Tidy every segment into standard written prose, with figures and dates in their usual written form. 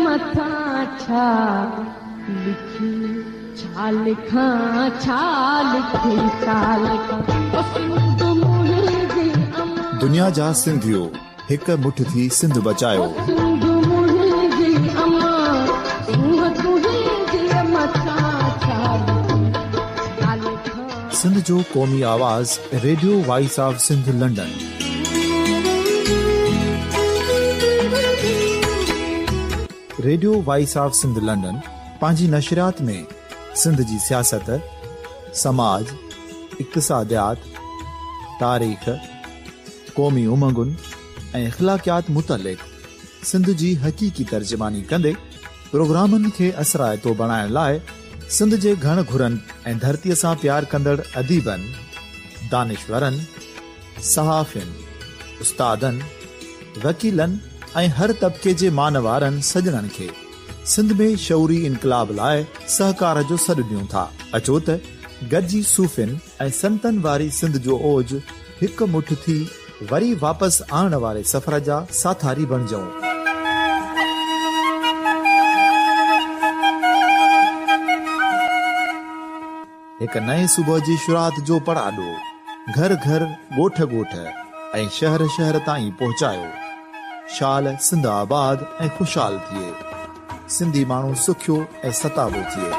मथा छा लिखी छा लिखां छा लिखी छा लिखां सिंध मुंहिंजी अमां दुनिया जा सिंधियो हिक मुठ थी सिंध बचायो सिंध मुंहिंजी अमां सूंह तुंहिंजी मथा छा लिखां सिंध जो क़ौमी आवाज़ radio voice of Sindh London. Radio voice of Sindh London पंहिंजी नशरियात में सिंध जी सियासत, समाज, इक़्तिसादियात, तारीख़, क़ौमी उमंगुनि ऐं अख़लाक़ियात मुतलिक़ सिंध जी हक़ीक़ी तर्जमानी कंदे प्रोग्रामनि खे असराइतो बणाइण लाइ सिंध जे घण घुरनि ऐं धरतीअ सां प्यार कंदड़ अदीबनि, दानिशवरनि, सहाफ़ियुनि, उस्तादनि, वकीलनि ऐं हर तबिके जे मानवारनि सजणनि खे सिंध में शऊरी इनकलाब लाइ सहकार जो सॾु ॾियूं था। अचो त गॾिजी सूफ़ियुनि ऐं संतनि वारी सिंध जो ओज हिक मुठ थी वरी वापसि आणण वारे सफ़र जा साथारी बणिजऊं। हिक नए सुबुह जी शुरूआत जो पड़ाॾो घर घर, ॻोठ ॻोठ ऐं शहर शहर ताईं पहुचायो। शाल सिंध आबाद ऐं खुशहाल थिए, सिंधी माण्हू सुखियो ऐं सताबो थिए।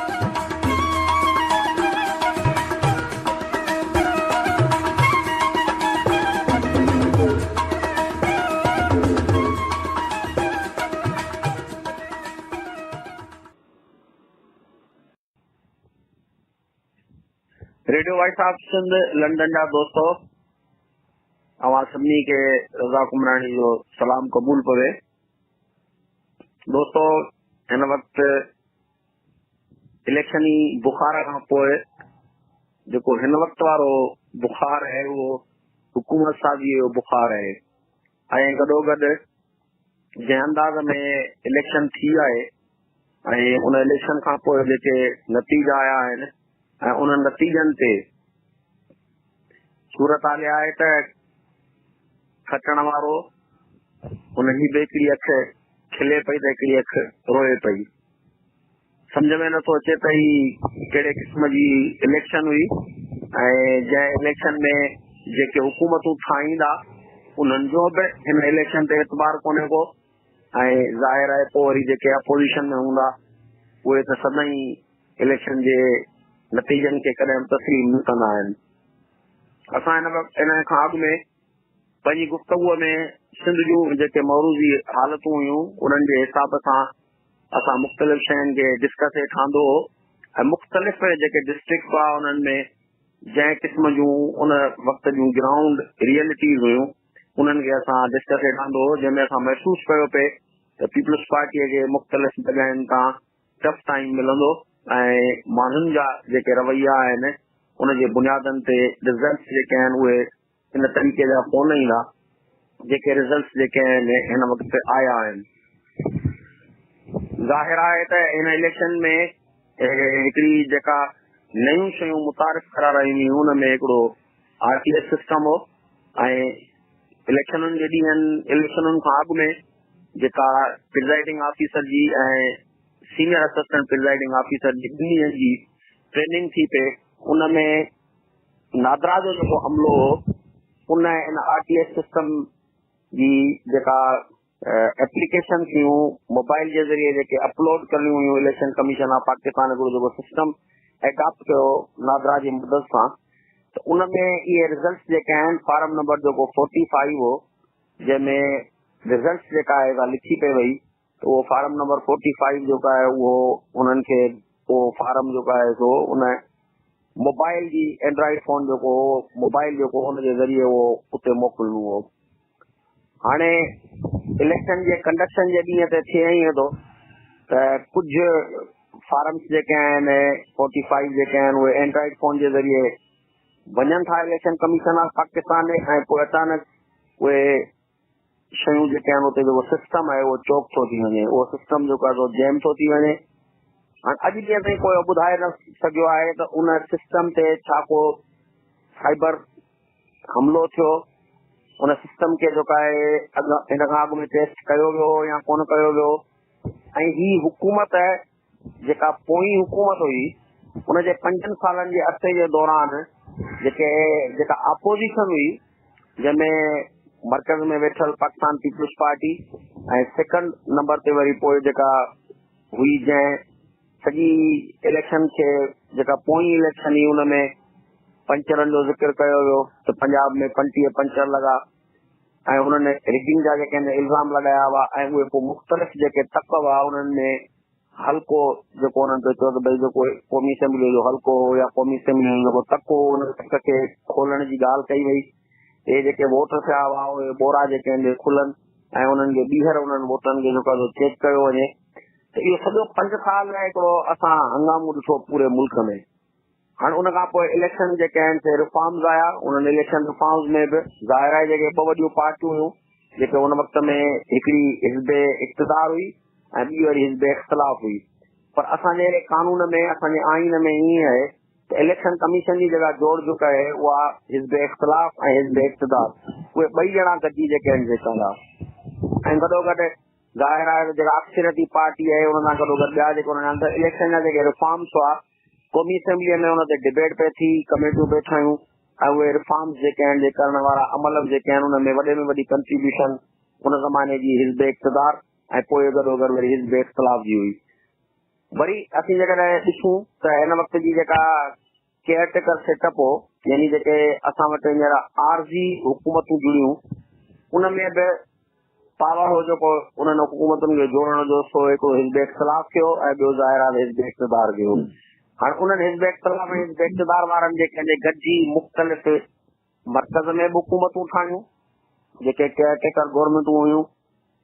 Radio voice of Sindh London जा दोस्तो, अवां सभिनी खे रज़ा कुमरानी जो सलाम क़बूल पवे। दोस्तो, हिन वक़्तु इलेक्शनी बुखार खां पोइ जेको हिन वक़्तु वारो बुखार आहे उहो हुकूमत साज़ी जो बुखार आहे ऐं गॾोगॾु जंहिं अंदाज़ में इलेक्शन थी आहे ऐं उन इलेक्शन खां पोइ जेके नतीजा आया आहिनि ऐं उन नतीजनि ते सूरत हाल आहे त खटण वारो उनजी बि हिकिड़ी अख खिले पई त हिकिड़ी अख रोए पई। सम्झ में नथो अचे त ही कहिड़े क़िस्म जी इलेक्शन हुई ऐं जंहिं इलेक्शन में जेके हुकूमतूं ठाहींदा उन्हनि जो बि हिन इलेक्शन ते एतबार कोन्हे को ऐं ज़ाहिर आहे पोइ वरी जेके अपोज़िशन में हूंदा उहे त सदाईं इलेक्शन जे नतीजनि खे कॾहिं तस्लीम न कंदा आहिनि। असां इन खां अॻु में पंहिंजी गुफ़्तगूअ में सिंध जूं जेके मौरूज़ी हालतूं हुयूं उन्हनि जे हिसाब सां असां मुख़्तलिफ़ शयुनि खे डिस्कस ठाहींदो हो ऐं मुख़्तलिफ़ जेके डिस्ट्रिक्ट हुआ उन्हनि में जंहिं क़िस्म जूं उन वक़्त जूं ग्राउंड रियलिटीज़ हुयूं उन्हनि खे असां डिस्कस ठाहींदो हो, जंहिंमें असां महसूसु कयो पिए त पीपल्स पार्टीअ खे मुख़्तलिफ़ जॻहियुनि तां टफ टाइम मिलंदो ऐं माण्हुनि जा जेके रवैया आहिनि उनजे बुनियादनि ते रिज़ल्ट जेके आहिनि उहे इन तरीक़े जा कोन ईंदा जेके रिज़ल्ट जेके आहिनि हिन वक़्तु आया आहिनि। ज़ाहिर आहे त हिन इलेक्शन में हिकिड़ी जेका नयूं शयूं मुतारिफ़ करारायूं हुयूं उन में हिकिड़ो RTS सिस्टम हो ऐं इलेक्शनुनि जे ॾींहंनि इलेक्शनुनि खां अॻु में जेका प्रिज़ाइडिंग ऑफिसर जी ऐं सीनियर असिस्टेंट प्रिज़ाइडिंग ऑफिसर जी ॿिन्ही जी ट्रेनिंग थी पे उनमें नादरा जो जेको हमलो हो उन इन RTS सिस्टम जी जेका एप्लीकेशन थियूं मोबाइल जे ज़रिए जेके अपलोड करियूं हुयूं इलेक्शन कमीशन ऑफ पाकिस्तान हिकिड़ो जेको सिस्टम एडॉप्ट कयो नादरा जी मदद सां त उनमें इहे रिज़ल्ट जेके आहिनि फारम नंबर जेको 45 हो जंहिंमें रिज़ल्ट जेका आहे लिखी पई वई त उहो फारम नंबर 45 जेको आहे उहो उन्हनि खे उहो फारम जेको आहे सो उन मोबाइल जी एंड्रॉइड फोन जेको मोबाइल जेको हुनजे ज़रिए उहो उते मोकिलणो हो। हाणे इलेक्शन जे कंडक्शन जे ॾींहं ते थिए ई थो त कुझु फारम्स जेके आहिनि 45 जेके आहिनि उहे एंड्रॉइड फोन जे ज़रिए वञनि था इलेक्शन कमीशन ऑफ पाकिस्तान में ऐं पोइ अचानक उहे शयूं जेके आहिनि उते जेको सिस्टम आहे उहो चोक थो थी वञे, उहो सिस्टम जेको आहे जैम थो थी वञे। हाणे अॼु ॾींहं ताईं कोई ॿुधाए न सघियो आहे त उन सिस्टम ते छा को साइबर हमलो थियो, उन सिस्टम खे जेको आहे हिन खां अॻु में टेस्ट कयो वियो या कोन कयो वियो ऐं ही हुकूमत जेका पोई हुकूमत हुई उनजे 5 सालनि जे अरसे जे दौरान जेका अपोजिशन हुई जंहिंमें मर्कज़ में वेठल पाकिस्तान पीपुल्स पार्टी ऐं सेकंड नंबर ते वरी पोइ जेका हुई जंहिं सॼी इलेक्शन खे जेका पोई इलेक्शन हुई उनमें पंचरनि जो ज़िक्र कयो वियो त पंजाब में 25 पंचर लॻा ऐं हुननि रिगिंग जा जेके इल्ज़ाम लॻाया हुआ ऐं उहे पोइ मुख़्तलिफ़ जेके तक हुआ उन्हनि में हल्को जेको उन्हनि ते चयो त भई जेको क़ौमी असेंबली जो हल्को हो या क़ौमी असेंबली जो जेको तक हो उन तक खे खोलण जी ॻाल्हि कई वई। हे जेके वोट थिया हुआ उहे बोरा जेके आहिनि खुलनि ऐं उन्हनि खे ॿीहर उन्हनि वोटनि खे जेको चेक कयो वञे। त इहो सॼो 5 साल में हिकिड़ो असां हंगामो ॾिठो पूरे मुल्क में। हाणे उन खां पोइ इलेक्शन जेके आहिनि से रिफॉर्म्स आया। उन्हनि इलेक्शन रिफॉर्म्स में बि ज़ाहिर आहे जेके 2 वॾियूं पार्टियूं हुयूं जेके उन वक़्त में हिकिड़ी हिज़्ब इक़्तिदार हुई ऐं ॿी वरी हिज़्ब इख़्तिलाफ़ हुई। पर असांजे कानून में असांजे आइन में ईअं आहे त इलेक्शन कमीशन जी जेका जोड़ जुक आहे उहा हिज़्ब इख़्तिलाफ़ ऐं हिज़्ब इक़्तिदार उहे 2 ॼणा गॾिजी जेके आहिनि जेका ऐं गॾोगॾु ज़ाहिर आहे जेका अक्सरियती पार्टी आहे उन सां गॾोगॾु ॿिया जेके उन्हनि अंदरि इलेक्शन जा जेके रिफॉर्म्स हुआ क़ौमी असेंबलीअ में हुन ते डिबेट पई थी, कमेटियूं पई ठहियूं ऐं उहे रिफॉर्म्स जेके आहिनि जे करण वारा अमल जेके आहिनि उन में वॾी कंट्रीब्यूशन उन ज़माने जी हिज़्ब इक़्तिदार ऐं पोइ गॾोगॾु वरी हिज़्ब इख़्तिलाफ़ जी हुई। वरी असीं जेकॾहिं ॾिसूं त हिन वक़्त जी जेका केयर टेकर सेटअप हो यानी जेके असां वटि हींअर आरज़ी हुकूमतूं जुड़ियूं उन में बि पावर हो जेको उन्हनि हुकूमतुनि खे जोड़ण जो सो हिकिड़ो हिज़्ब इख़्तिलाफ़ कयो ऐं ॿियो ज़ाहिर आहे हिज़्ब इक़्तिदार कयो। हाणे उन्हनि हिज़्ब इख़्तिलाफ़ ऐं हिज़्ब इक़्तिदार वारनि जेके गॾिजी मुख़्तलिफ़ मर्कज़ में बि हुकूमतूं ठाहियूं जेके केयर टेकर गवर्नमेंटूं हुयूं।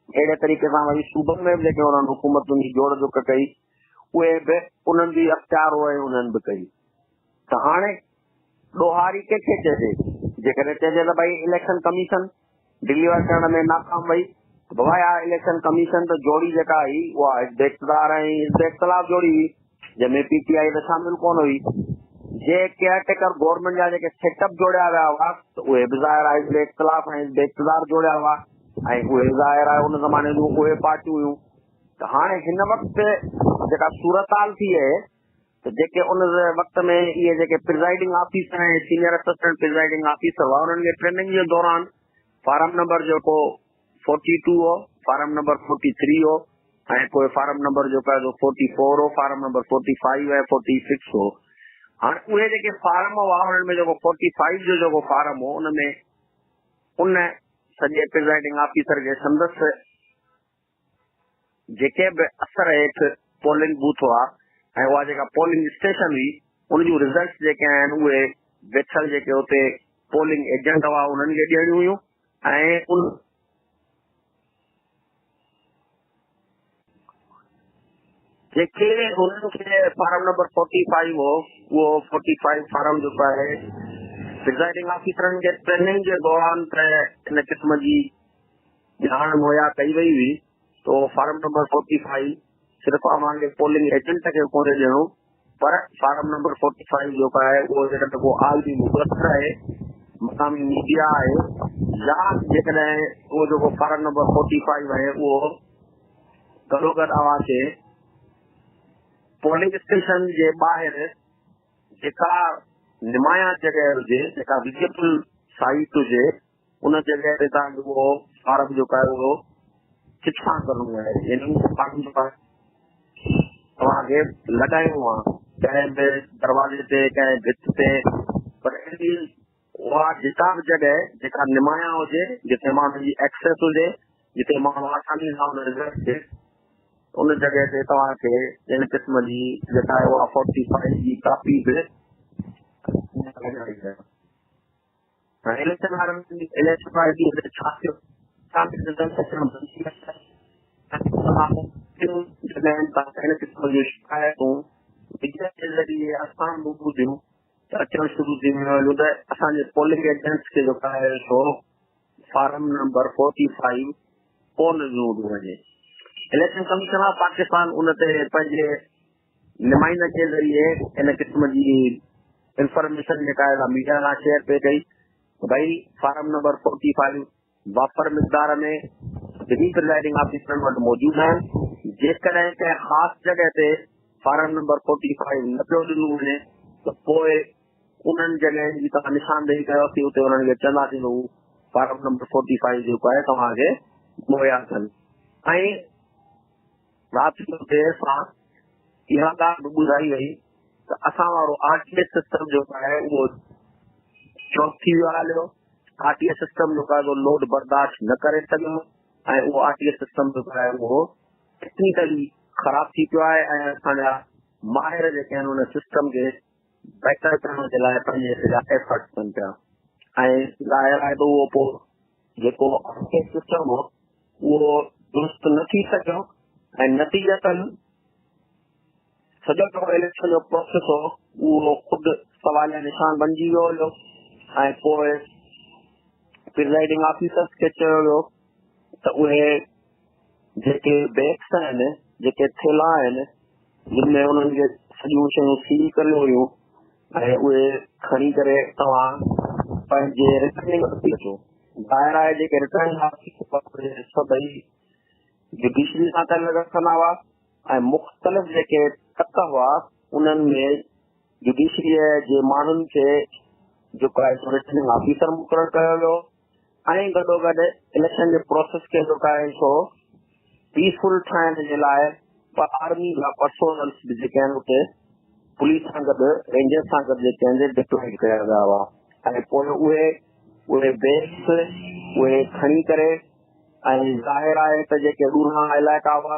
अहिड़े तरीक़े सां वरी सूबनि में बि जेके उन्हनि हुकूमतुनि जी जोड़ जुक कई उहे बि उन्हनि जी अख़्तियार हुए उन्हनि बि कई। त हाणे ॾोहारी कंहिंखे चइजे जेकॾहिं चइजे त भई इलेक्शन कमीशन डिलीवर करण में नाकाम वई भया इलेक्शन कमीशन त जोड़ी जेका हुई उहा हिज़्ब इक़्तिदार ऐं हिज़्ब इख़्तिलाफ़ जोड़ी हुई जंहिंमें पीटीआई त शामिल कोन हुई। जे केयर टेकर गवर्नमेंट जा जेके सेटअप जोड़िया विया हुआ त उहे बि ज़ाहिर आहे हिज़्ब इख़्तिलाफ़ ऐं हिज़्ब इक़्तिदार जोड़िया हुआ ऐं उहे ज़ाहिर आहे उन ज़माने जूं उहे पार्टियूं हुयूं। त हाणे हिन वक़्तु जेका सूरत हाल थी आहे त जेके उन वक़्त में इहे जेके प्रिज़ाइडिंग ऑफिसर ऐं सीनियर असिस्टेंट प्रिज़ाइडिंग ऑफिसर हुआ उन्हनि खे ट्रेनिंग जे दौरान फार्म नंबर जेको 42 हो, फार्म नंबर 43 हो ऐं पोइ फार्म नंबर जेको आहे 44 हो, फार्म नंबर 45 ऐं 46 हो। हाणे उहे जेके फार्म हुआ उन्हनि में जेको 45 जो जेको फार्म हो उन में उन सॼे प्रिज़ाइडिंग ऑफिसर खे संदसि जेके बि असर हेठि पोलिंग बूथ हुआ ऐं उहा जेका पोलिंग स्टेशन हुई उन जूं रिज़ल्ट जेके आहिनि उहे वेठल जेके हुते पोलिंग एजेंट हुआ उन्हनि खे ॾियणियूं हुयूं ऐं उन जेके उन्हनि खे फार्म नंबर 45 हो उहो 45 फार्म जेको आहे प्रिज़ाइडिंग ऑफिसरनि खे ट्रेनिंग जे दौरान त इन क़िस्म जी ॼाण मुहैया कई वई हुई तो फार्म नंबर 45 सिर्फ़ु अव्हांखे पोलिंग एजेंट खे कोन ॾियणो पर फार्म नंबर 45 जेको आहे उहो जेको आलमी मुक़रर आहे मक़ामी मीडिया आहे या जेकॾहिं उहो जेको फार्म नंबर 45 आहे उहो गॾोगॾु अव्हांखे पोलिंग स्टेशन जे ॿाहिरि जेका निमाया जॻह हुजे जेका विजिबल साइट हुजे उन जॻह ते तव्हांखे उहो फार्म जेको आहे उहो चिठा करणो आहे यानी फार्म तव्हांखे लॻाइणो आहे कंहिं बि दरवाजे ते कंहिं भित ते पर उहा जेका बि जॻह जेका निमाया हुजे जिते माण्हुनि जी एक्सेस हुजे जिते माण्हू आसानी सां हुन रिज़ल्ट ॾे उन जॻह ते तव्हांखे इन क़िस्म जी जेका आहे उहा 45 जी कापी बि इलेक्शन वारनि इलेक्शन वारी छा थियो इन क़िस्म जूं शिकायतूं मीडिया जे ज़रिए असां बि ॿुधियूं त अचणु शुरू थी वियूं त असांजे पोलिंग एजेंट्स खे जेको आहे सो फार्म नंबर 45 कोन ॾिनो वञे। इलेक्शन कमीशन ऑफ पाकिस्तान उन ते पंहिंजे नुमाइंदनि जे ज़रिए इन क़िस्म जी इंफॉर्मेशन जेका आहे मीडिया सां शेयर पे कई भई फार्म नंबर 45 वापर मिक़दार में सभी प्रिज़ाइडिंग ऑफिसरनि वटि मौजूदु आहिनि जेकॾहिं कंहिं ख़ासि जॻह ते फारम नंबर 45 न पियो ॾिनो वञे त पोइ उन्हनि जॻहनि जी तव्हां निशानदेही कयोसीं, उते उन्हनि खे चवंदासीं त हू फारम नंबर 45 जेको आहे तव्हांखे मुहैया कनि। ऐं राति जो देर सां इहा ॻाल्हि बि ॿुधाई वई त असां वारो RTS सिस्टम जेको आहे उहो चौक थी वियो आहे। RTS सिस्टम जेको आहे लोड बर्दाश्त न करे सघियो ऐं उहो RTS सिस्टम जेको आहे उहो टेक्निकली ख़राब थी पियो आहे ऐं असांजा माहिर जेके आहिनि उन सिस्टम खे बहितर करण जे लाइ पंहिंजे सॼा एफर्ट कनि पिया। ऐं ज़ाहिर आहे त उहो पोइ जेको RTS सिस्टम हो उहो दुरुस्त न थी सघियो ऐं नतीजतन सॼो जेको इलेक्शन जो प्रोसेस हो उहो ख़ुदि सवालिया निशान बणिजी वियो हुयो। ऐं पोइ प्रिज़ाइडिंग ऑफिसर्स खे चयो वियो त उहे जेके बैग्स आहिनि, जेके थेला आहिनि जिनमें उन्हनि खे सॼियूं शयूं सील करियूं हुयूं ऐं उहे खणी करे तव्हां पंहिंजे रिटर्निंग ऑफिस अचो। ॿाहिरि आहे जेके रिटर्निंग ऑफिस सभई जुडिशरी सां तालुक रखंदा हुआ ऐं मुख़्तलिफ़ जेके तक हुआ उन्हनि में जुडिशरीअ जे माण्हुनि खे जेको आहे रिटर्निंग ऑफिसर मुक़ररु कयो वियो ऐं गॾोगॾु इलेक्शन जे प्रोसेस खे जेको आहे सो पीसफुल ठाहिण जे लाइ आर्मी जा पर्सोनल्स बि जेके आहिनि उते पुलिस सां गॾु रेंजर्स सां गॾु जेके आहिनि डिप्लॉय कया विया हुआ ऐं पोइ उहे बैग्स उहे खणी करे ऐं ज़ाहिर आहे त जेके ॾूरा इलाइक़ा हुआ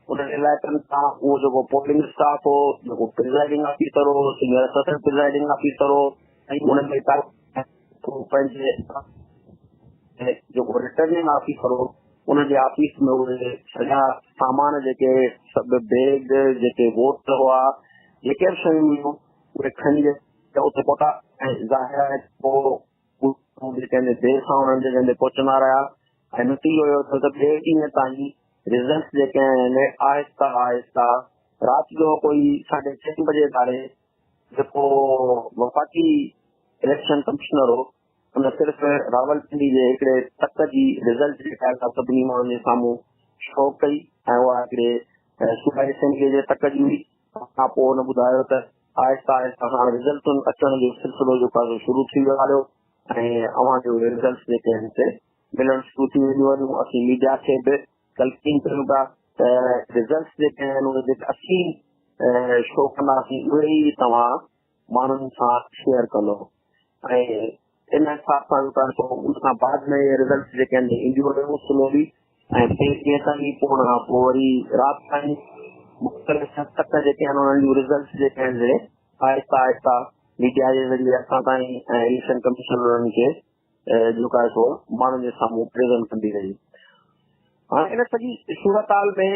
उन्हनि इलाइक़नि सां उहो जेको पोलिंग स्टाफ हो, जेको प्रिज़ाइडिंग ऑफिसर हो, सीनियर असिस्टेंट प्रिज़ाइडिंग ऑफिसर हो ऐं उन्हनि पंहिंजे जेको रिटर्निंग ऑफिसर हो उनजे ऑफिस में उहे सॼा सामान जेके सभु बैग जेके वोट हुआ जेके बि शयूं हुयूं उहे खणी उते पहुता ऐं ज़ाहिर आहे पोइ जेके देर सां उन्हनि जे पहुचंदा रहिया ऐं नतीजो इहो थियो त ॿिए ॾींहं ताईं रिज़ल्ट जेके आहिनि आहिस्ता आहिस्ता राति जो कोई 6:30 बजे ताईं जेको वफ़ाक़ी इलेक्शन कमिश्नर हो उन सिर्फ़ रावलपिंडी जे हिकिड़े तक जी रिज़ल्ट जेका सभिनी माण्हुनि जे साम्हूं शो कई ऐं उहा हिकिड़े सूबाई असेंबली जे तक जी हुई। खां पोइ हुन ॿुधायो त आहिस्ता आहिस्ता हाणे रिज़ल्टुनि अचण जो सिलसिलो जेको आहे शुरू थी वियो आहे ऐं अव्हांजो रिज़ल्ट जेके आहिनि हिते मिलण शुरू थी वेंदियूं आहिनि। असीं मीडिया खे बि तलक़ीन कयूं था त रिज़ल्ट जेके आहिनि उहे जेके असीं शो कंदासीं उहे ई तव्हां माण्हुनि सां शेयर कंदो ऐं इन हिसाब सां उन खां बाद में रिज़ल्ट जेके आहिनि ईंदियूं रहियूं स्लोली ऐं टे ॾींहं ताईं पोइ वरी राति ताईं मुख़्तलिफ़ तक जेके आहिनि उन्हनि जूं रिज़ल्ट जेके आहिनि आहिस्ता आहिस्ता मीडिया जे ज़रिए असां ताईं ऐं इलेक्शन कमीशन उन्हनि खे जेको आहे सो माण्हुनि जे साम्हूं प्रेज़ेंट कंदी रही। हाणे इन सॼी सूरताल में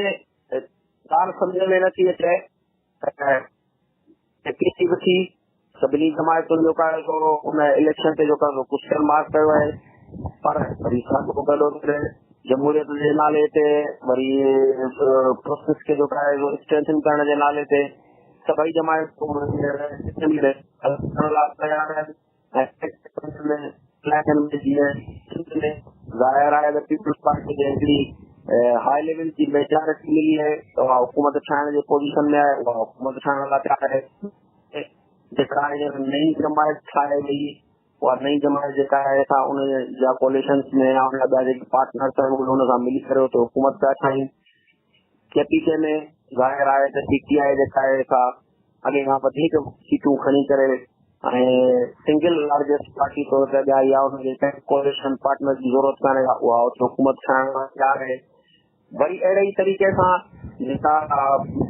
ॻाल्हि सम्झ में नथी अचे किसी बि थी सभिनी जमायतुनि जेको आहे सो उन इलेक्शन ते जेको आहे क्वेश्चन मार्क कयो आहे पर वरी साॻियो गॾो जमहूरियत जे नाले ते वरी प्रोसेस खे जेको आहे स्ट्रेंथन करण जे नाले ते सभई जमायतूं तयार आहिनि ऐं ज़ाहिर आहे त पीपल्स पार्टी खे हिकिड़ी हाई लेवल जी मेजॉरिटी मिली आहे त उहा हुकूमत ठाहिण जी पोजीशन में आहे, उहा हुकूमत ठाहिण लाइ तयार आहे। जेका नई जमायत ठाहे वई उहा नई जमायत जेका आहे असां उन जा कोलिशन में या उन जा जेके पार्टनर्स आहिनि उहे हुन सां मिली करे उते हुकूमत पिया ठाहियूं। KPK में ज़ाहिर आहे त PTI जेका आहे सा अॻे खां वधीक सीटूं खणी करे ऐं सिंगल लार्जेस्ट पार्टी तौर ते अॻियां आई आहे। हुनखे कोलिशन पार्टनर जी ज़रूरत कान्हे, उहा उते हुकूमत ठाहिण लाइ तयार आहे। वरी अहिड़े ई तरीक़े सां जेका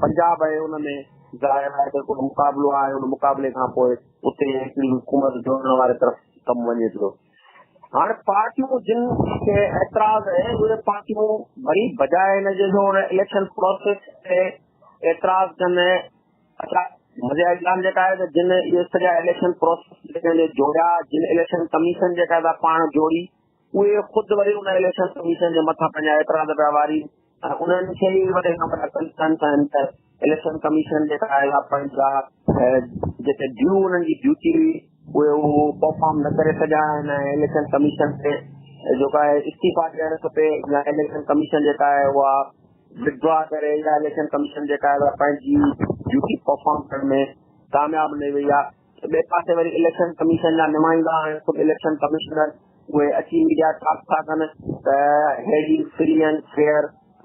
पंजाब आहे उनमें ज़ाहिर आहे त को मुक़ाबिलो आहे, उन मुक़ाबले खां पोइ उते हिकिड़ी हुकूमत जोड़ण वारे तरफ़ कमु वञे थो। हाणे पार्टियूं जिन खे एतिराज़ आहे उहे पार्टियूं वरी बजाए हिनजे जो इलेक्शन प्रोसेस ते एतिराज़ कनि। अच्छा मज़े वारी ॻाल्हि जेका आहे त जिन इहे सॼा इलेक्शन प्रोसेस जेके जोड़िया, जिन इलेक्शन कमीशन जेका आहे पाण जोड़ी, उहे ख़ुदि वरी उन इलेक्शन कमीशन जे मथां पंहिंजा एतिराज़ पिया वारी ऐं उन्हनि खे ई वरी कंसर्न्स आहिनि त इलेक्शन कमीशन जेका आहे पंहिंजा जेके ड्यू उन्हनि जी ड्यूटी हुई उहे परफॉर्म न करे सघिया आहिनि ऐं इलेक्शन कमीशन ते जेको आहे इस्तीफ़ा ॾियणु खपे या इलेक्शन कमीशन जेका आहे उहा विड्रॉ करे या इलेक्शन कमीशन जेका आहे पंहिंजी ड्यूटी परफॉर्म करण में कामयाब न वई आहे, ॿिए पासे वरी इलेक्शन कमीशन जा नुमाइंदा आहिनि, ख़ुदि इलेक्शन कमिश्नर उहे अची मीडिया टॉक था कनि त हेड़ी फ्री एंड फेयर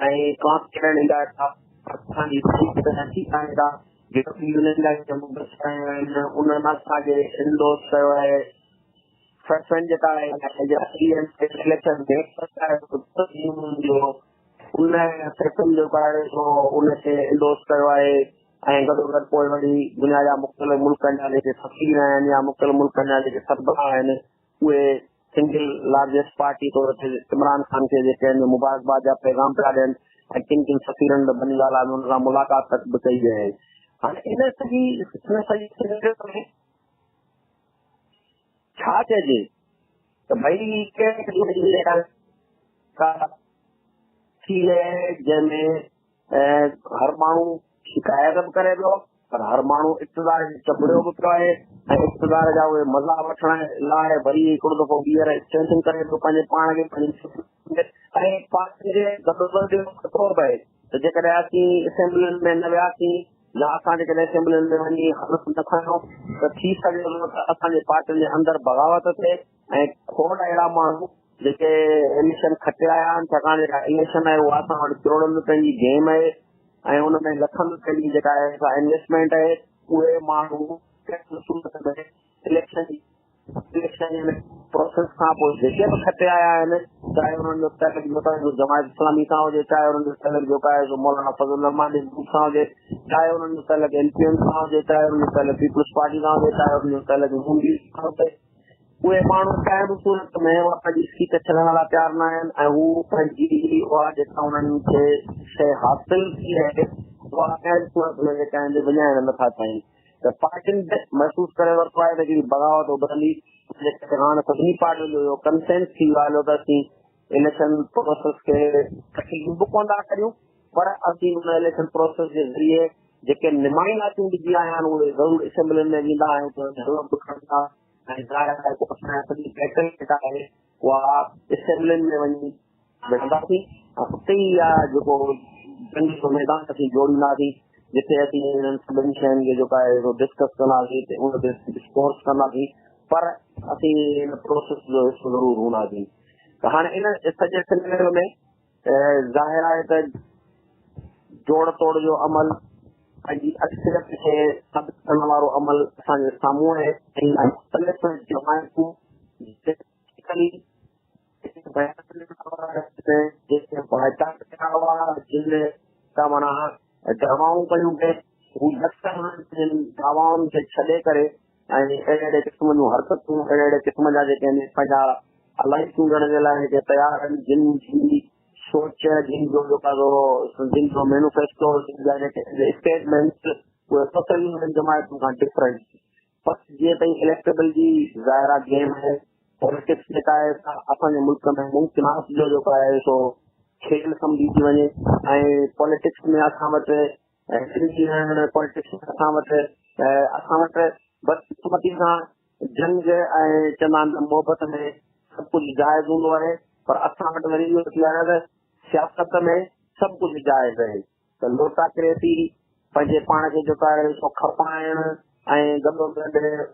ऐं ट्रांसपेरेंट इलाइक़ा असांजी उन्हनि असांखे इंडोर्स कयो आहे। फ्रंट जेका आहे इलेक्शन उन सेक्शन जेको आहे उनखे इंडोर्स कयो आहे ऐं गॾोगॾु पोइ वरी दुनिया जा मुख़्तलिफ़ मुल्कनि जा जेके सफ़ीर आहिनि या मुख़्तलिफ़ मुल्कनि जा जेके सरबराह आहिनि उहे सिंगल लार्जेस्ट पार्टी तौर ते इमरान खान खे जेके आहिनि मुबारकबाद जा पैगाम पिया ॾियनि ऐं किन किन सफ़ीरनि बनी ॻाल्हि आहे उन्हनि सां मुलाक़ात तक बि कई आहे। हाणे इन सॼी छा चइजे त भई जंहिंमें हर माण्हू शिकायत बि करे पियो पर हर माण्हू इक़्तिदार चबड़ियो बि पियो आहे ऐं इक़्तिदार जा उहे मज़ा वठण लाइ वरी हिकिड़ो दफ़ो ॿीहर एक्सटेंशन करे पियो पंहिंजे पाण खे ऐं पार्टी जे गॾोगॾु खतरो पए त जेकॾहिं असीं असेंबलियुनि में न वियासीं या असां जेकॾहिं असेंबलियुनि में वञी हलफ न खयो त थी सघे थो त असांजे पार्टियुनि जे अंदरि बग़ावत थिए ऐं खोड़ अहिड़ा माण्हू जेके इलेक्शन खटे आया आहिनि, छाकाणि जेका इलेक्शन आहे उहा असां वटि करोड़नि रुपयनि जी गेम आहे ऐं हुनमें लखनि रुपयनि जी जेका आहे इन्वेस्टमेंट आहे, उहे माण्हू इलेक्शन प्रोसेस खां पोइ जेके बि खटे आया आहिनि, चाहे हुननि जो तहलक जो जमायत इस्लामी सां हुजे, चाहे हुननि जो तहलक जेको आहे मौलाना फज़ल रहमान जे ग्रुप सां हुजे, चाहे हुननि जो तहलक एनपीएम सां हुजे, चाहे हुननि जो तहलक पीपुल्स पार्टी सां हुजे, चाहे हुननि जो तहलक सां हुजे, उहे माण्हू कंहिं बि सूरत में पंहिंजी सीट छॾण लाइ तयारु न आहिनि ऐं हू पंहिंजी उहा जेका हुननि खे शइ हासिल थी आहे उहा कंहिं बि सूरत में जेका आहिनि विञाइण नथा चाहिनि। त पार्टियुनि महसूस करे वरितो आहे त हिकिड़ी बग़ावत उभरंदी, हाणे सभिनी पार्टियुनि जो इहो कंसेंस थी वियो आहे त असीं इलेक्शन प्रोसेस खे तकलीफ़ बि कोन था करियूं पर असीं हुन इलेक्शन प्रोसेस जे ज़रिए जेके नुमाइंदा चूंडिजी आया आहिनि उहे ज़रूरु असेंबलियुनि में वेंदा आहियूं ऐं सॼी पैटर्न जेका आहे उहा असेंबलियुनि में वञी वेंदासीं ऐं उते ई इहा जेको जंग जो मैदान असीं जोड़ींदासीं जिते असीं हिननि सभिनी शयुनि खे जेको आहे डिस्कस कंदासीं उन ते डिस्कोर्स कंदासीं पर असीं हिन प्रोसेस जो हिसो ज़रूरु हूंदासीं। त हाणे इन सॼे सिलसिले में ज़ाहिर आहे त जोड़ तोड़ जो अमल पंहिंजी अक्सरियत खे साबित करण वारो अमल असांजे साम्हूं आहे ऐं मुख़्तलिफ़ जमायतूं माना दवाऊं कयूं पिए दवाउनि खे छॾे करे ऐं अहिड़े क़िस्म जूं हरकतूं अहिड़े क़िस्म जा जेके आहिनि पंहिंजा अलाई चूंडण जे लाइ जेके तयारु आहिनि जिन जी सोच जिन जो जेका जिन जो मैनिफेस्टो जा जेके स्टेटमेंट्स उहे टोटली जमायतुनि खां डिफरेंट बस जीअं ताईं इलेक्टेबल जी ज़ाहिरा गेम आहे पॉलिटिक्स जेका आहे असांजे मुल्क में मुमकिनात जो जेको आहे सो खेल सम्झी थी वञे ऐं पॉलिटिक्स में असां वटि पॉलिटिक्स में असां वटि बदकिस्मती सां जंग ऐं चवंदा आहिनि मोहबत में सभु कुझु जाइज़ हूंदो आहे पर असां वटि वरी इहो थी आहे त सियासत में सभु कुझु जाइज़ आहे त लोटाक्रेसी पंहिंजे पाण खे जेको आहे सो खपाइण ऐं गॾोगॾु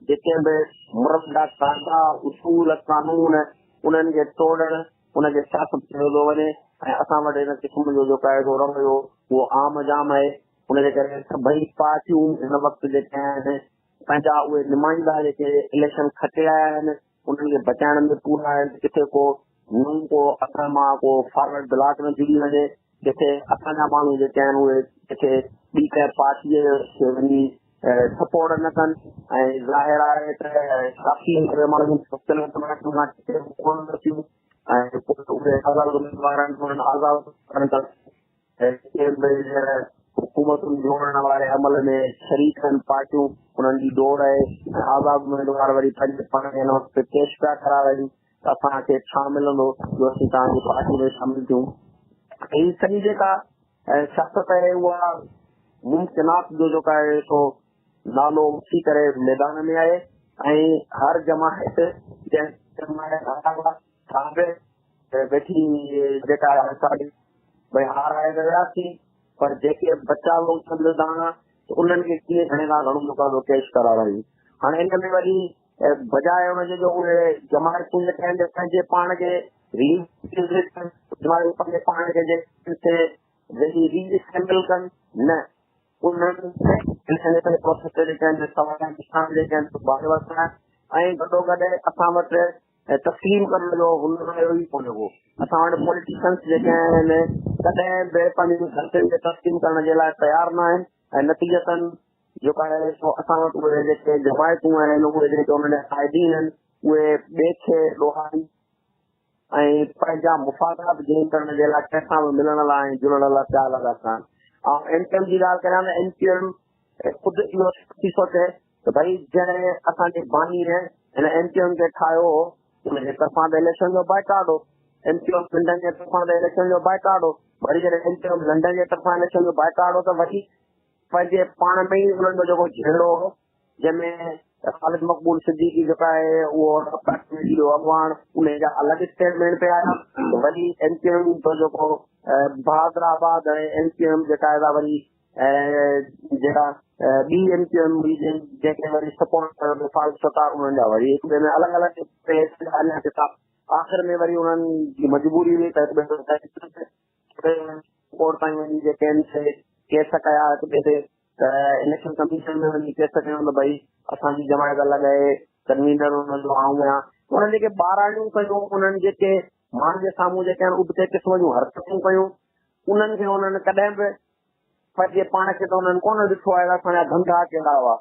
जेके बि मुरबा कायदा उसूल कानून उन्हनि खे तोड़ण उनखे सियासत कयो थो वञे ऐं असां वटि हिन क़िस्म जो जेको आहे रवैयो उहो आम जाम आहे। उनजे करे सभई पार्टियूं हिन वक़्तु जेके आहिनि पंहिंजा उहे नुमाइंदा जेके इलेक्शन खटे आया आहिनि उन्हनि खे बचाइण में पूरा आहिनि। किथे को नूं को असां मां को फॉरवर्ड ब्लॉक में जुड़ी वञे, जिथे असांजा माण्हू जेके आहिनि उहे जेके ॿी कंहिं पार्टीअ खे वञी सपोर्ट न कनि ऐं ज़ाहिर आहे त काफ़ी माण्हू कोन थियूं ऐं पोइ उहे आज़ाद उम्मीदवार आहिनि आज़ाद करण था हुकूमतुनि जोड़ण वारे अमल में शरीक आहिनि पार्टियूं उन्हनि जी दौड़ आहे ऐं आज़ाद उम्मीदवार वरी पंहिंजे पाण खे हिन वक़्तु पेश पिया कराइनि त असांखे छा मिलंदो जो असीं तव्हांजी पार्टी में शामिल थियूं। हीअ सॼी जेका सियासत आहे उहा मुमकिनात जो जेको आहे सो नालो उथी करे मैदान में आहे ऐं हर जमायत वेठी जेका साढी भई हाराए त वियासीं, पर जेके बचा लोग चंद्रदाना उन्हनि खे कीअं घणे खां घणो मुक़ाबिलो पेश करारायूं। हाणे इन में वरी बजाए हुनजे जो उहे जमायतूं जेके आहिनि पंहिंजे पाण खे पंहिंजे पाण खे रीअसेंबल कनि, न उन्हनि प्रोसेस जेके आहिनि जेके आहिनि ऐं गॾोगॾु असां वटि तस्लीम करण जो हुनर ई कोन्हे को। असां वटि पॉलिटिशियंस जेके आहिनि कॾहिं बि पंहिंजी ग़लतियुनि खे तस्लीम करण जे लाइ तयारु न आहिनि ऐं नतीजतन जेको आहे सो असां वटि उहे जेके जमायतूं आहिनि उहे जेके उन्हनि जा क़ाइदीन आहिनि उहे ॿिए खे ॾोहारी ऐं पंहिंजा मुफ़ादात गेन करण जे लाइ कंहिंसां बि मिलण लाइ ऐं जुड़ण लाइ पिया लॻा कान। ऐं एमपीएम जी ॻाल्हि करियां त एमपीएम ख़ुदि इहो थी सोचे त भई जॾहिं असांजे बानी हिन एमपीएम खे ठाहियो हो उनजे तरफ़ां त इलेक्शन जो बाइकाट हो, एमपीएम लंडन जे तरफ़ां त इलेक्शन जो बाइकाट हो, वरी जॾहिं एमपीएम लंडन जे तरफ़ां इलेक्शन जो बाइकाट हो त वरी पंहिंजे पाण में ई उन्हनि जो जेको झेड़ो हो जंहिंमें ख़ालिद मक़बूल सिद्दीकी जेका आहे उहो अॻवान उन जा अलॻि स्टेटमेंट पे आया। वरी एमपीएम जो जेको बहादराबाद ऐं एमपीएम जेका आहे वरी जेका ॿी एमपीएम जंहिंखे वरी सपोर्ट कयो फारूक सत्तार उन्हनि जा वरी हिक ॿिए में अलॻि अलॻि किताब आख़िर में वरी उन्हनि जी मजबूरी हुई त कोर्ट ताईं वञी जेके आहिनि केस कया हिक ॿिए ते त इलेक्शन कमीशन में वञी केस कयूं त भई असांजी जमायत अलॻि आहे, कन्वीनर उन्हनि जो आऊं आहियां। उन्हनि जेके ॿाराणियूं कयूं उन्हनि जेके माण्हुनि जे साम्हूं जेके आहिनि उबते क़िस्म जूं हरकतूं कयूं उन्हनि खे उन्हनि कॾहिं बि पंहिंजे पाण खे त उन्हनि कोन ॾिठो आहे असांजा धंधा कहिड़ा हुआ।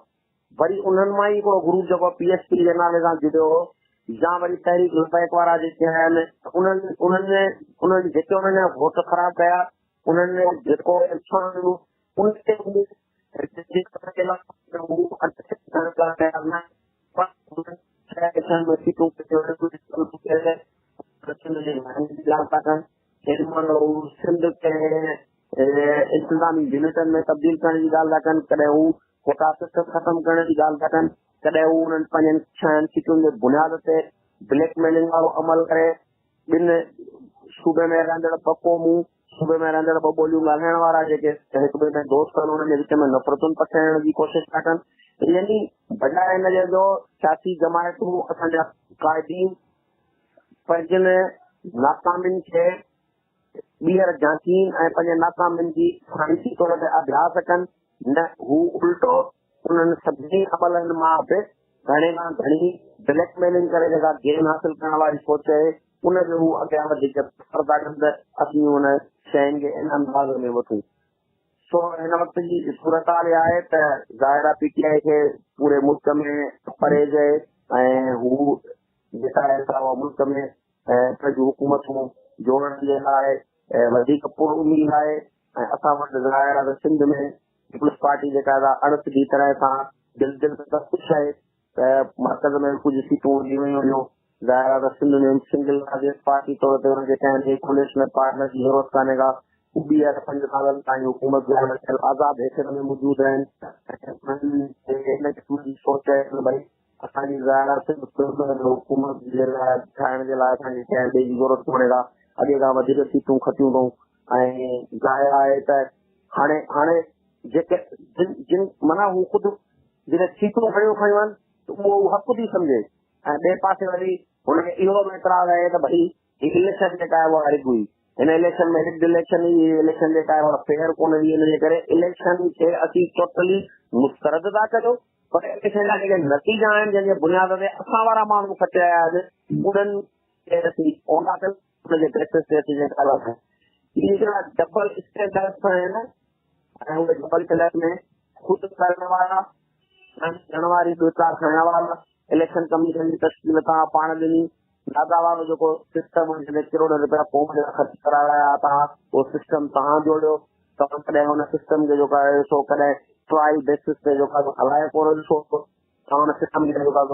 वरी उन्हनि मां ई हिकिड़ो ग्रुप जेको पीएसपी जे नाले सां जुड़ियो हो या वरी तहरीक लबैक वारा जेके आहिनि उन्हनि जेके उन्हनि जा वोट ख़राब कया उन्हनि जेको इंतजामी यूनिटनि में तब्दील करण जी ॻाल्हि था कनि, कॾहिं हू कोटा सिस्टम ख़तम करण जी ॻाल्हि था कनि, कॾहिं हू उन्हनि पंहिंजनि 6 सीटुनि जे बुनियाद ते ब्लैकमेलिंग वारो अमल करे ॿिनि सूबे में रहंदड़ 2 क़ौमूं सूबे में रहंदड़ 2 ॿोलियूं ॻाल्हाइण वारा जेके हिक ॿिए में दोस्त आहिनि उन्हनि जे विच में नफ़रतुनि पचाइण जी कोशिशि था कनि। यानी बजाए हिनजे जो सियासी जमायतूं असांजा क़ाइदीन पंहिंजनि नाकामियुनि खे ॿीहर जांचीन ऐं पंहिंजे नाकामियुनि जी साइंसी तौर ते अभ्यास कनि, न हू उल्टो उन्हनि सभिनी अमलनि मां बि घणे खां घणी ब्लैकमेलिंग करे जेका गेन हासिल करण वारी सोच आहे उनखे हू अॻियां वधीक था कनि त असीं हुन शयुनि खे इन अंदाज़ में वठूं। सो हिन वक़्त जी सूरत हाल इहा आहे त ज़ाहिर आहे पीटीआई खे पूरे मुल्क में परहेज ऐं हू जेका आहे सा मुल्क में पंहिंजूं हुकूमतूं जोड़ण जे लाइ वधीक पुर उमीद आहे ऐं असां वटि ज़ाहिर आहे त सिंध में पीपुल्स पार्टी जेका आहे अणसिधी तरह सां दिल त ख़ुशि आहे त मर्कज़ में कुझु सीटूं वधी वियूं हुयूं। ज़ाहिर आहे त सिंध में सिंगल लार्जेस्ट पार्टी तौर ते हुनखे कंहिं कोलिशन पार्टनर जी ज़रूरत कान्हे का, हू 5 सालनि ताईं हुकूमत जो आज़ाद हैसियत में मौजूदु आहिनि। सोच आहे त भई असांजी ज़ाहिर हुकूमत जे लाइ ठाहिण जे लाइ असांखे कंहिं ॿिए जी ज़रूरत कोन्हे का, अॻे खां वधीक सीटूं खटियूं अथऊं ऐं ज़ाहिर आहे त हाणे जेके जिन माना हू ख़ुदि जॾहिं सीटूं खयूं आहिनि त उहो हक़ थी सम्झे ऐं ॿिए पासे वरी हुनखे इहो बि एतिराज़ आहे त भई इलेक्शन जेका आहे उहा रिग हुई, हिन इलेक्शन में रिग इलेक्शन जेका आहे उहा फेयर कोन हुई, हिन जे करे इलेक्शन खे असीं टोटली मुस्तरद था कयूं, पर इलेक्शन जा जेके नतीजा आहिनि जंहिंजे बुनियाद ते असां वारा माण्हू खटिया आहिनि उन्हनि खे असीं ओना कयूं उनजे बेसिस ते असीं जेका इहे डबल स्टैंडर्ड्स आहिनि ऐं उहे डबल स्टैंडर्ड में ख़ुदि करण वारा ॾियण वारी 2-4 खणण वारा इलेक्शन कमीशन जी तश्कील तव्हां पाण ॾिनी, नागा वारो जेको सिस्टम करोड़ रुपया क़ौम जा ख़र्च कराया तव्हां उहो सिस्टम तव्हां जोड़ियो, तव्हां कॾहिं हुन सिस्टम खे जेको आहे सो कॾहिं ट्रायल बेसिस ते जेको आहे हलाए कोन ॾिठो, तव्हां हुन सिस्टम खे जेको आहे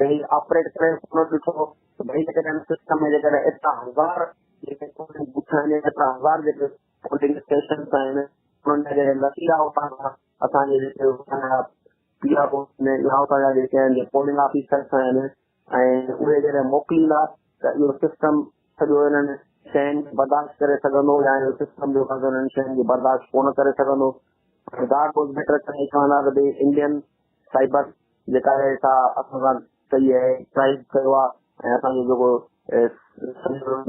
भई ऑपरेट करे कोन ॾिठो त भई जेकॾहिं सिस्टम में जेकॾहिं एतिरा हज़ार जेके एतिरा हज़ार जेके पोलिंग स्टेशन आहिनि उन्हनि जा जेके नतीजा उतां खां असांजे जेके उतां जा जेके आहिनि पोलिंग ऑफिसर्स आहिनि ऐं उहे जॾहिं मोकिलींदा त इहो सिस्टम सॼो हिननि शयुनि खे बर्दाश्त करे सघंदो या सिस्टम जो उन्हनि शयुनि खे बर्दाश्त कोन करे सघंदो. God was better कई चवंदा त इंडियन साइबर जेका आहे सा असां सां सही आहे ट्राइब कयो आहे ऐं असांजो जेको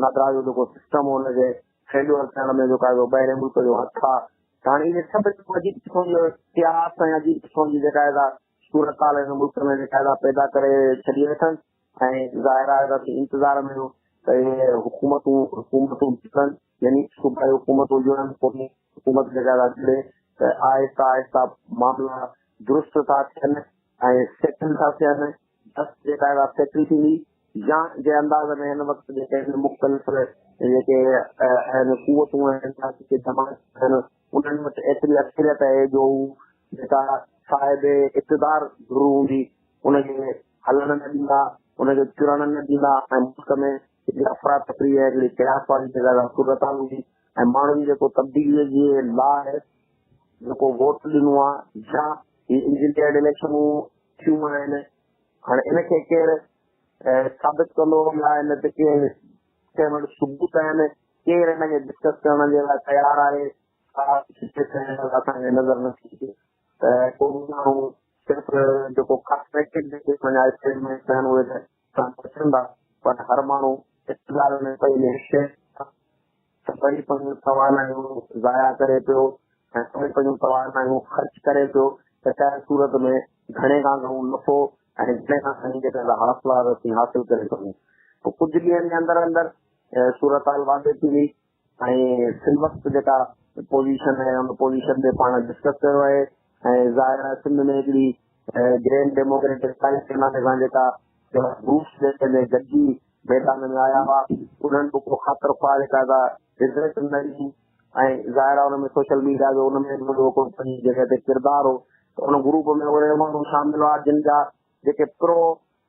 नगरा जो जेको सिस्टम हो हुनखे फेल्यूअर थियण में जेको आहे ॿाहिरि मुल्क जो हथ आहे. त हाणे इहे सभु अजीब क़िस्म जो इतिहास ऐं अजीब क़िस्म जी जेका आहे सूरत हाल हिन मुल्क में जेका आहे पैदा करे छॾी वेठनि ऐं ज़ाहिर आहे त इंतज़ार में हो त इहे हुकूमतूं जुड़नि यानी सूबाई हुकूमतूं जुड़नि पोइ हुकूमत जेका आहे जुड़े त आहिस्ता आहिस्ता मामला दुरुस्त था थियनि ऐं सेटल था थियनि. बस जेका आहे सेटल थींदी या जे अंदाज़ में हिन वक़्तु जेके मुख़्तलिफ़ जेके आहिनि क़ुवतूं आहिनि जमात आहिनि उन्हनि वटि एतिरी अक्सरियत आहे जो जेका साहिब इक़्तिदार गुरू हूंदी उनखे हलण न ॾींदा उनखे चुरण न ॾींदा ऐं मुल्क में हिकिड़ी अफ़रा तफ़री आहे हिकिड़ी कयास वारी जेका सूरत हूंदी ऐं माण्हुनि जेको तब्दीलीअ जे लाइ जेको वोट ॾिनो आहे या इंजीनियर इलेक्शनूं थियूं आहिनि. हाणे इनखे केरु साबित कंदो या हिन ते केरु कंहिं वटि सबूत आहिनि केरु हिनखे डिस्कस करण जे लाइ तयारु आहे असांखे नज़र न थी अचे. त को माण्हू सिर्फ़ु जेको कॉस्मेटिक जेके एक्सपेरिमेंट आहिनि उहे पसंदि आहे पर हर माण्हू इक़्तिदार में पंहिंजे हिसे सभई पंहिंजूं तवानायूं ज़ाया करे पियो ऐं सभई पंहिंजूं तवानायूं ख़र्च करे पियो त चाहे सूरत में घणे खां घणो नफ़ो ऐं घणे खां घणी जेका हासिला हासिल करे सघूं. पोइ कुझु ॾींहंनि जे अंदरि अंदरि सूरत हाल वांदे थी वई ऐं फिल वक़्तु जेका पोज़ीशन आहे उन पोज़ीशन ते पाण डिस्कस कयो आहे ऐं ज़ाहिर आहे सिंध में हिकिड़ी ग्रैंड डेमोक्रेटिक सेना जेका ग्रुप्स जेके गॾिजी मैदान में आया हुआ उन्हनि बि को ख़ातिर ख़्वाह जेका रिज़ल्ट न ॾिनी ऐं ज़ाहिर आहे हुन में सोशल मीडिया जो उन में पंहिंजी जॻह ते किरदारु हो त उन ग्रुप में उहे माण्हू शामिल हुआ जिन जा जेके प्रो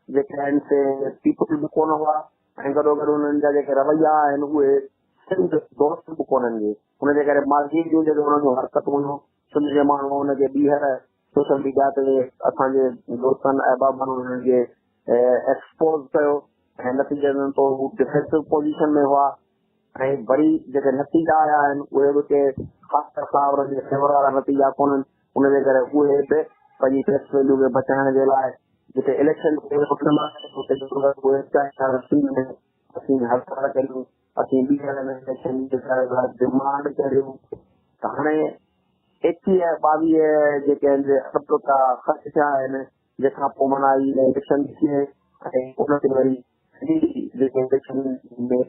जेके आहिनि से पीपल बि कोन हुआ ऐं गॾोगॾु उन्हनि जा जेके रवैया आहिनि उहे सिंध दोस्त बि कोन्हनि जे हुनजे करे मालदीव जूं जेके हुननि जूं हरकतूं हुयूं सिंध जे माण्हू हुनखे ॿीहर सोशल मीडिया ते असांजे दोस्तनि अहबाबनि हुननि खे एक्सपोज़ कयो ऐं नतीजे में तो हू डिफेंसिव पोज़ीशन में हुआ ऐं वरी जेके नतीजा आया आहिनि उहे बि के ख़ासि तौर जे फेवर वारा नतीजा कोन्हनि उनजे करे उहे बि पंहिंजी फेस वैल्यू खे बचाइण जे लाइ जिते इलेक्शन असीं हड़ताल करियूं असीं ॿीहर इलेक्शन डिमांड करियूं त हाणे 21-22 जेके आहिनि अरब का ख़र्च थिया आहिनि जंहिंखां पोइ माना इलेक्शन थिए ऐं उन ते वरी जेके इलेक्शन में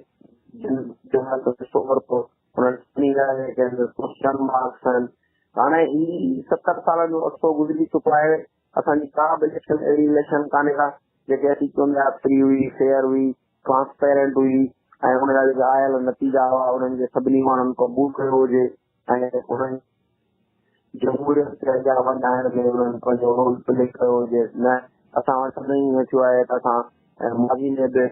हिसो वरितो उन्हनि क्वेश्चन मार्क्स आहिनि. हाणे ही 70 सालनि जो अरसो गुज़री चुको आहे असांजी का बि इलेक्शन अहिड़ी इलेक्शन कान्हे का जेके असीं चवंदा फ्री हुई फेयर हुई ट्रांसपेरेंट हुई ऐं हुनजा जेके आयल नतीजा हुआ उन्हनि खे सभिनी माण्हुनि क़बूल कयो हुजे ऐं उन्हनि जमहूरियत खे अॻियां वधाइण में उन्हनि पंहिंजो रोल प्ले कयो हुजे. न असां वटि सभई ईअं थियो आहे त असां माज़ी में बि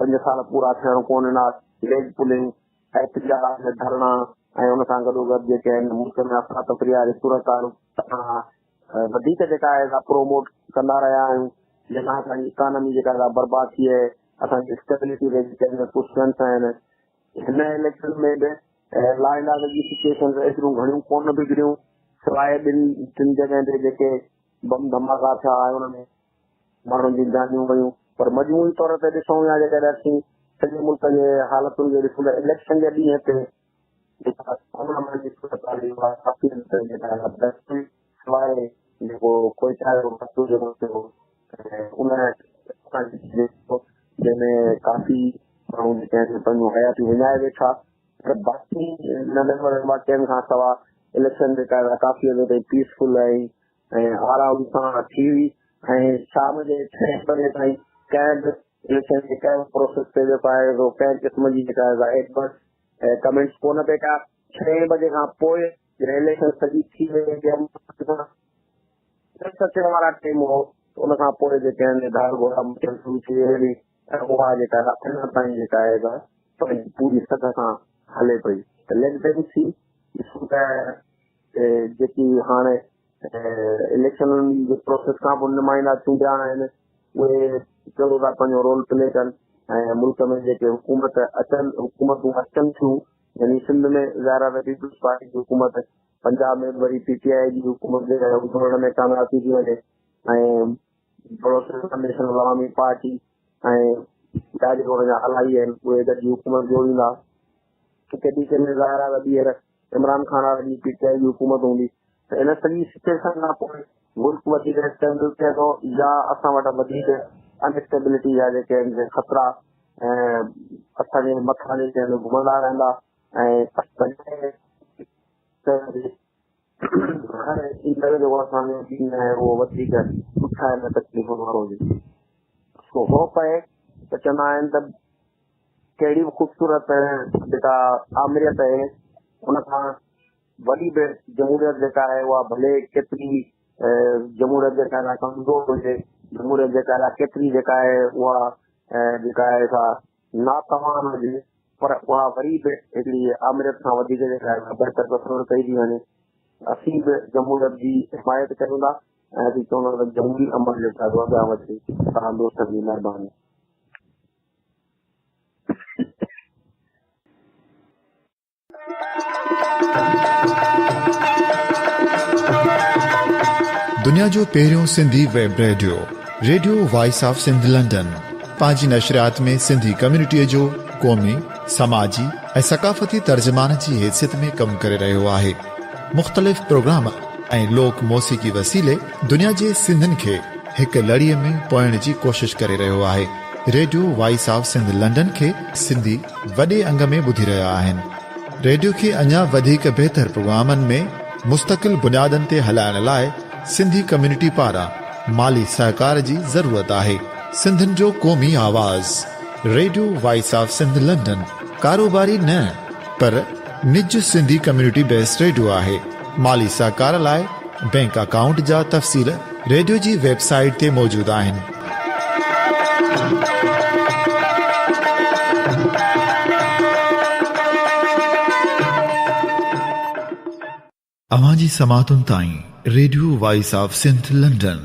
5 साल पूरा थियण कोन ॾिना लेग पुलिंग एहतिजाज धरणा ऐं हुन सां गॾोगॾु जेके आहिनि मुल्क में अफ़रा तफ़री वारी सूरत वधीक जेका आहे प्रोमोट कंदा रहिया आहियूं जंहिंसां असांजी इकानमी जेका बर्बाद थी आहे असांजी स्टेबिलिटी ते जेके क्वेश्चन्स आहिनि. हिन इलेक्शन में बि लॉ एंड ऑर्डर जी सिचुएशन एतिरियूं घणियूं कोन बिगड़ियूं सवाइ 2-3 जॻह ते जेके बम धमाका थिया हुनमें माण्हुनि जी जानियूं वयूं पर मजमूई तौर ते ॾिसूं या जेकॾहिं असीं सॼे मुल्क जे हालतुनि खे ॾिसूं त इलेक्शन जे ॾींहं ते सवाइ जेको कोयटा जो जेको थियो उन जंहिंमें काफ़ी माण्हू जेके आहिनि पंहिंजूं हयातियूं विञाए वेठा बाक़ी नंढनि वाक़िअनि खां सवाइ इलेक्शन जेका आहे काफ़ी हद ताईं पीसफुल ऐं आराम सां थी हुई ऐं शाम जे 6 बजे ताईं कंहिं बि इलेक्शन जे कंहिं बि प्रोसेस ते जेको आहे कंहिं क़िस्म जी जेका आहे एडवर्स कमेंट्स कोन पिए का 6 बजे खां पोइ जॾहिं इलेक्शन सॼी थी वई सचे वारा टाइम हो उन खां पोइ जेके आहिनि धार घोड़ा मचण शुरू थी वई ऐं उहा जेका आहे अञा ताईं जेका आहे पूरी सघ सां हले पई त लेजिटेंसी ॾिसूं त जेकी हाणे इलेक्शन जे प्रोसेस खां पोइ नुमाइंदा चूंडिया आहिनि उहे कहिड़ो था पंहिंजो रोल प्ले कनि ऐं मुल्क में जेके हुकूमतूं अचनि थियूं, यानी सिंध में ज़ाहिर पीपल्स पार्टी जी हुकूमत, पंजाब में वरी PTI जी हुकूमत जेका उभरण में कामयाब थी वञे, ऐं नेशनल अवामी पार्टी ऐं ॿिया जेको हलाई आहिनि उहे गॾिजी हुकूमत जोड़ींदा। कॾहिं कॾहिं ज़ाहिर आहे ॿीहर इमरान खान वारी PTI जी हुकूमत हूंदी, त इन सॼी सिचुएशन खां पोइ मुल्क वधीक स्टेबल थिए थो या असां वटि वधीक अनस्टेबिलिटी जा जेके आहिनि ख़तरा ऐं असांजे मथां जेके आहिनि घुमंदा रहंदा, ऐं हर जेको असांजो ॾींहुं आहे उहो वधीक ॾुखिया ऐं तकलीफ़ वारो हुजे। होप आहे त चवंदा आहिनि त कहिड़ी बि ख़ूबसूरत जेका आमिरियत आहे उन खां वॾी बि जमहूरियत जेका आहे उहा भले केतिरी जमहूरियत जेका आहे कमज़ोर हुजे, जमहूरियत जेका आहे केतिरी जेका आहे उहा जेका आहे सा नातवान हुजे, पर उहा वरी बि हिकिड़ी आमिरियत खां वधीक जेका आहे बहितर तस्वर कई थी वञे। असीं बि जमहूरियत जी हिमायत कयूं था ऐं असीं चवंदा त जमहूरी अमल जेका आहे अॻियां वधे। तव्हां दोस्तनि जी महिरबानी। दुनिया जो पहिरियों Sindhi web radio voice of Sindh London पंहिंजी नशरियात में सिंधी कम्युनिटीअ जो क़ौमी, समाजी ऐं सक़ाफ़ती तर्जुमान जी हैसियत में कमु करे रहियो आहे। मुख़्तलिफ़ प्रोग्राम ऐं लोक मौसीक़ी वसीले दुनिया जे सिंधियुनि खे हिकु लड़ीअ में पोइण जी कोशिश करे रहियो आहे। Radio voice of Sindh London खे सिंधी वॾे अंग में ॿुधी रहिया आहिनि। रेडियो खे अञा वधीक बहितर प्रोग्रामनि में मुस्तक़िल बुनियादनि ते हलाइण लाइ सिंधी कम्युनिटी पारां माली सहकार जी ज़रूरत आहे। सिंधियुनि जो क़ौमी आवाज़ radio voice of Sindh London कारोबारी न पर निज सिंधी कम्युनिटी बेस्ड रेडियो आहे। माली सहकार लाइ बैंक अकाउंट जा तफ़सील रेडियो जी वेबसाइट ते मौजूद आहिनि। अवां जी समातुनि ताईं radio voice of Sindh London